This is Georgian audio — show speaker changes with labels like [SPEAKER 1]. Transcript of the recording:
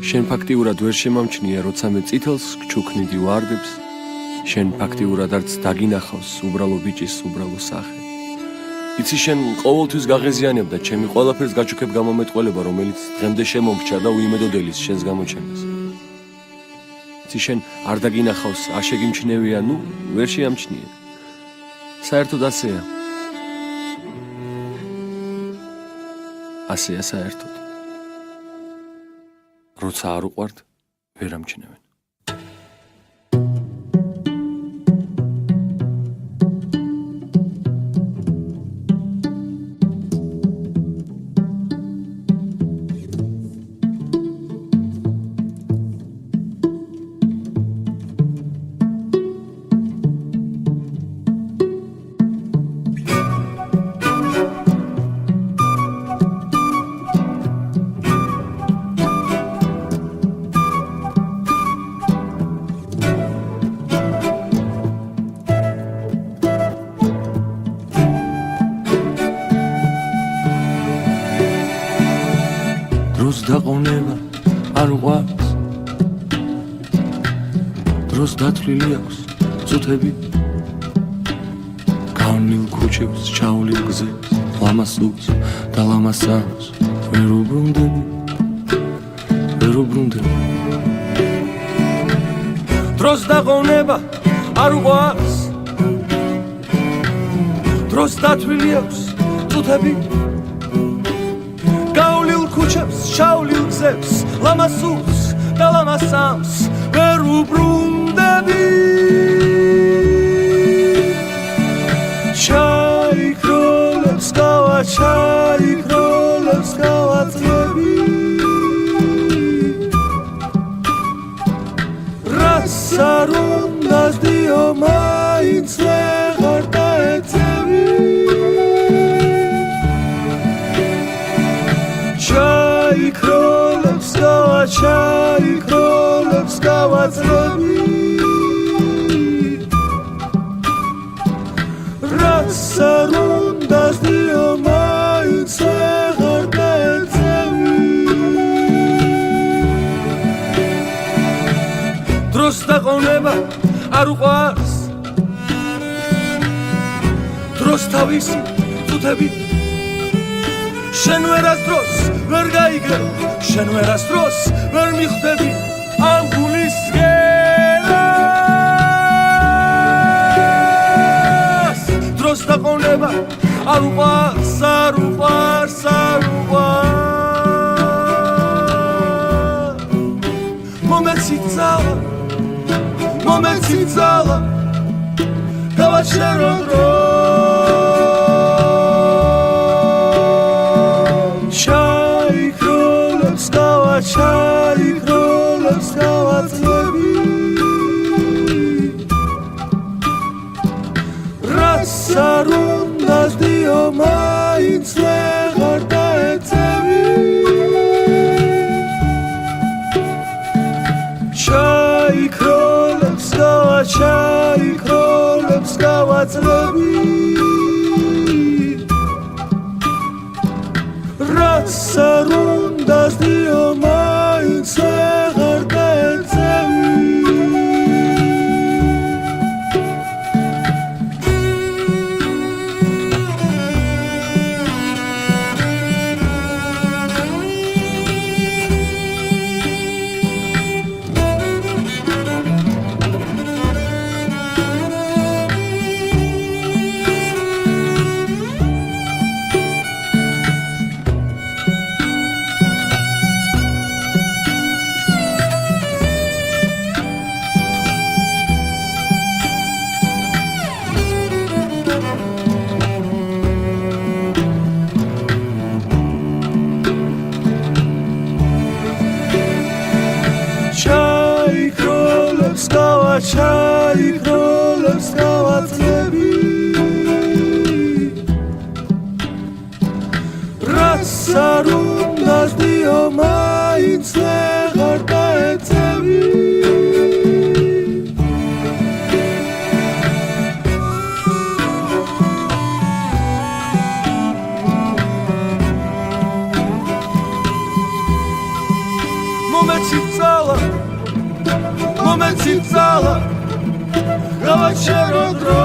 [SPEAKER 1] შენ ფაქტიურად ვერ შემამჩნია, როცა მე წითელს გჩუქნიდი ვარდებს, შენ ფაქტიურად არც დაგინახავს უბრალო ბიჭის უბრალო სახე. იცი შენ ყოველთვის გაღეზიანებდა ჩემი ყველაფერს გაჩუქებ გამომეტყველება, რომელიც დღემდე შემომრჩა და უიმედოდელის შენს გამოჩენას. იცი შენ არ დაგინახავს, არ შეგიმჩნევია, ნუ ვერ შეამჩნია. საერთოდ ასეა. ასეა საერთოდ. როცა არ უყვართ, ვერ ამჩნევენ. დროს დაყოვნება არ უყვარს, დროს დათვლილი აქვს წუთები, გავნილ ქუჩებს, ჩავლილ გზებს, ლამას ლუც და ლამას სამს ვერ უბრუნდები, ვერ უბრუნდები. დროს დაყოვნება არ უყვარს, დროს დათვლილი აქვს წუთები, ქუჩებს, ჩავლილ გზებს, ლამას სულს და ლამას სამს ვერ უბრუნდები. ჩაიქროლებს გავა, ჩაიქროლებს გავაწლები, რაც არ უნდა სდიო, მაინც ვეღარ დაეცემი. ჩაიქროლებს გავა, ჩაიქროლებს გავაწლები, რაც არ უნდა სდიო, მაინც ვეღარ დაეცემი. დროს დაყოვნება არ უყვარს, დროს თავისი წუთები, შენ ვერასდროს ვერ გაიგებ, შენ ვერასდროს ვერ მიხვდები ამ გულის გერას. დროს დაყოვნება არ უყვარს, არ უყვარს, არ უყვარს. მომეცი ძალა, მომეცი ძალა, გავაჩერო დრო. ჩაიქროლებს გავაწლები, რაც არ უნდა სდიო, მაინც ვეღარ დაეცემი. ჩაიქროლებს გავა, ჩაიქროლებს გავაწლები, რაც არ უნდა სდიო, მაინც ვეღარ დაეცემი. ჩაიქროლებს გავაწლები, რაც არ უნდა სდიო, მაინც ვეღარ დაეცემი.
[SPEAKER 2] მომენტი წალა გავაჩერო დრო